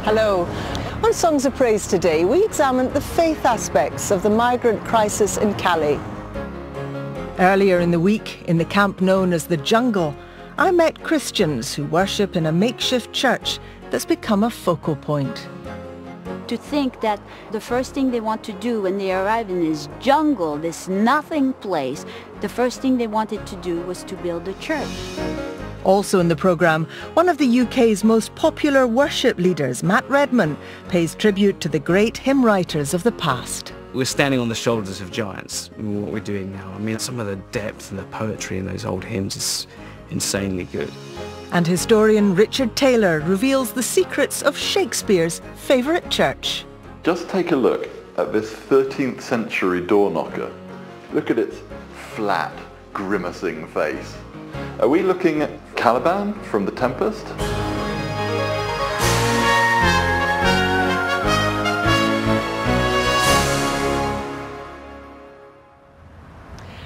Hello. On Songs of Praise today, we examined the faith aspects of the migrant crisis in Calais. Earlier in the week, in the camp known as the Jungle, I met Christians who worship in a makeshift church that's become a focal point. To think that the first thing they want to do when they arrive in this jungle, this nothing place, the first thing they wanted to do was to build a church. Also in the programme, one of the UK's most popular worship leaders, Matt Redman, pays tribute to the great hymn writers of the past. We're standing on the shoulders of giants in what we're doing now. I mean, some of the depth and the poetry in those old hymns is insanely good. And historian Richard Taylor reveals the secrets of Shakespeare's favourite church. Just take a look at this 13th century door knocker. Look at its flat, grimacing face. Are we looking at Caliban from The Tempest?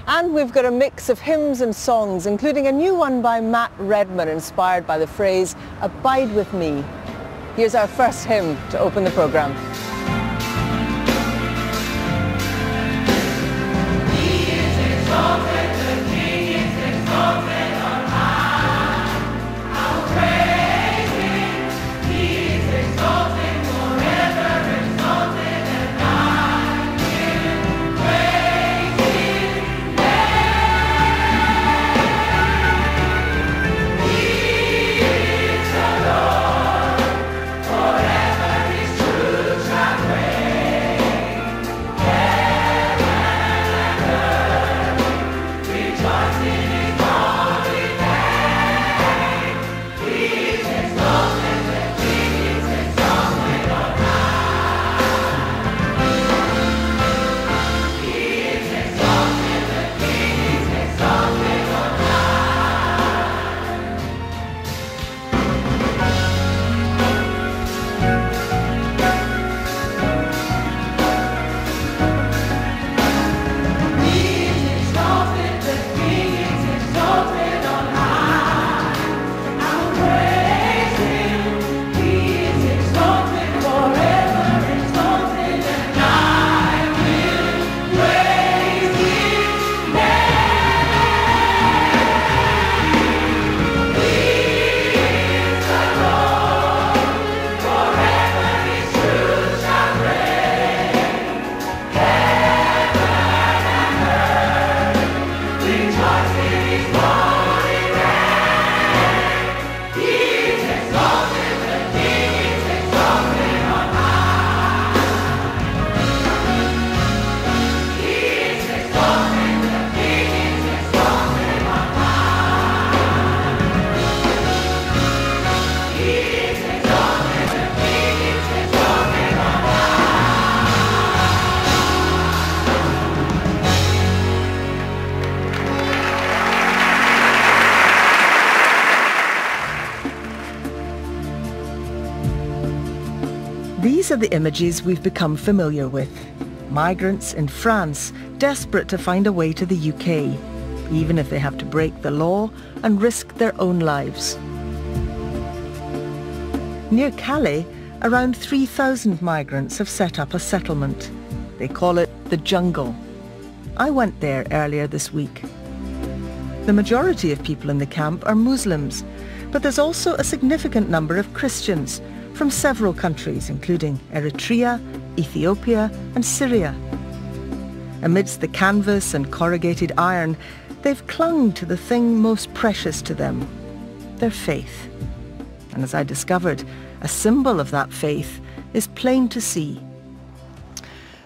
And we've got a mix of hymns and songs, including a new one by Matt Redman, inspired by the phrase, "Abide with me." Here's our first hymn to open the programme. He is exalted, the King is exalted on high. I will praise him. He is exalted, forever exalted, and I will praise his name. He is the Lord, forever his truth shall reign. Heaven and earth rejoice in his holy name. He is exalted, the King is exalted on high. He is exalted, the King is exalted on high. He is exalted, the King is exalted on high. I will praise him. He is exalted, forever exalted, and I will praise his name. He is the Lord, forever his truth shall reign. Heaven and earth rejoice in his holy name. He is exalted, the King is exalted on high. He is exalted, the King is exalted on high. He is exalted, the King is exalted on These are the images we've become familiar with. Migrants in France, desperate to find a way to the UK, even if they have to break the law and risk their own lives. Near Calais, around 3,000 migrants have set up a settlement. They call it the Jungle. I went there earlier this week. The majority of people in the camp are Muslims, but there's also a significant number of Christians from several countries, including Eritrea, Ethiopia and Syria. Amidst the canvas and corrugated iron, they've clung to the thing most precious to them, their faith. And as I discovered, a symbol of that faith is plain to see.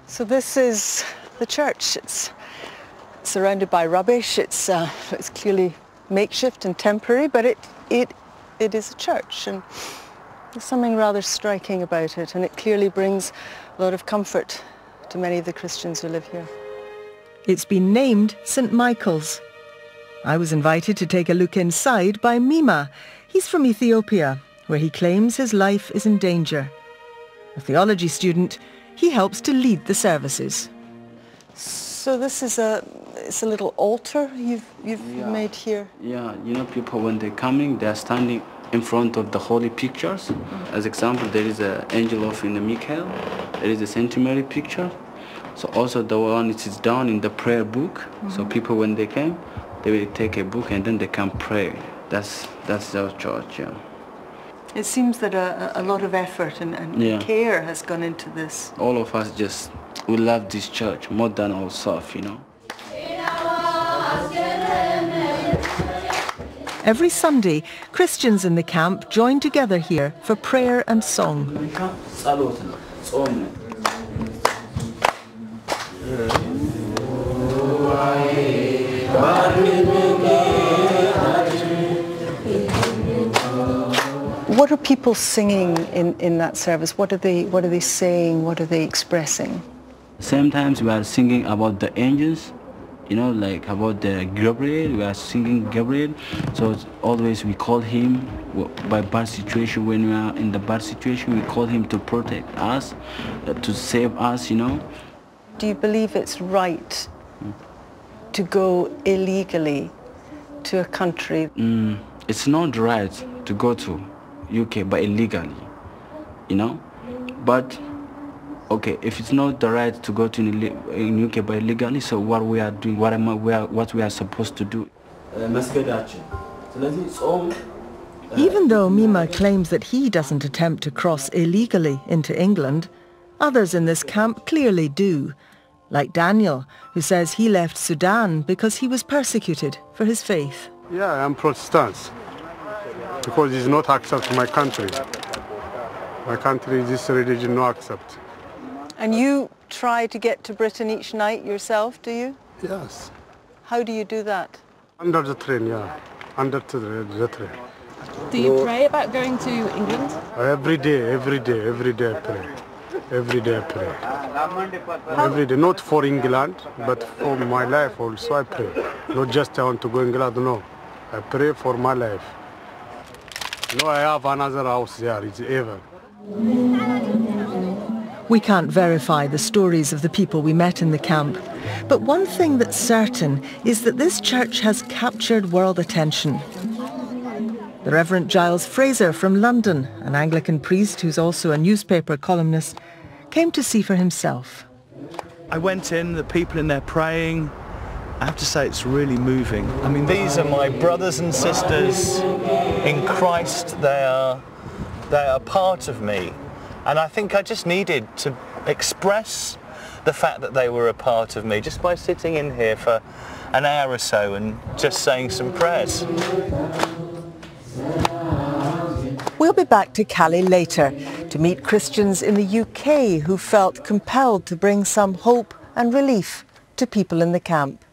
So this is the church. It's surrounded by rubbish. It's clearly makeshift and temporary, but it is a church, and there's something rather striking about it, and it clearly brings a lot of comfort to many of the Christians who live here. It's been named St. Michael's. I was invited to take a look inside by Mima. He's from Ethiopia, where he claims his life is in danger. A theology student, he helps to lead the services. So this is it's a little altar you've made here. Yeah, you know, people when they're coming, they're standing in front of the holy pictures. As example, there is an angel of in the Michael, there is a Saint Mary picture. So also the one it is down in the prayer book. So people when they came, they will take a book and then they can pray. That's our church, yeah. It seems that a lot of effort and care has gone into this. All of us we love this church more than ourselves, you know. Every Sunday, Christians in the camp join together here for prayer and song. What are people singing in that service? What are they saying? What are they expressing? Sometimes we are singing about the angels, you know, like about the Gabriel. We are singing Gabriel. So always we call him by bad situation. When we are in the bad situation, we call him to protect us, to save us, you know. Do you believe it's right to go illegally to a country? It's not right to go to UK but illegally, you know. But okay, if it's not the right to go to in UK but illegally, so what we are doing, what we are supposed to do? Even though Mima claims that he doesn't attempt to cross illegally into England, others in this camp clearly do. Like Daniel, who says he left Sudan because he was persecuted for his faith. Yeah, I'm Protestant because it's not accept my country. My country, this religion no accept. And you try to get to Britain each night yourself, do you? Yes. How do you do that? Under the train, yeah. Under the train. Do you pray about going to England? Every day I pray. Every day I pray. Every day, not for England, but for my life also I pray. Not just I want to go England, no. I pray for my life. No, I have another house there, it's heaven. We can't verify the stories of the people we met in the camp, but one thing that's certain is that this church has captured world attention. The Reverend Giles Fraser from London, an Anglican priest who's also a newspaper columnist, came to see for himself. I went in, the people in there praying. I have to say it's really moving. I mean, these are my brothers and sisters in Christ. They are part of me. And I think I just needed to express the fact that they were a part of me just by sitting in here for an hour or so and just saying some prayers. We'll be back to Calais later to meet Christians in the UK who felt compelled to bring some hope and relief to people in the camp.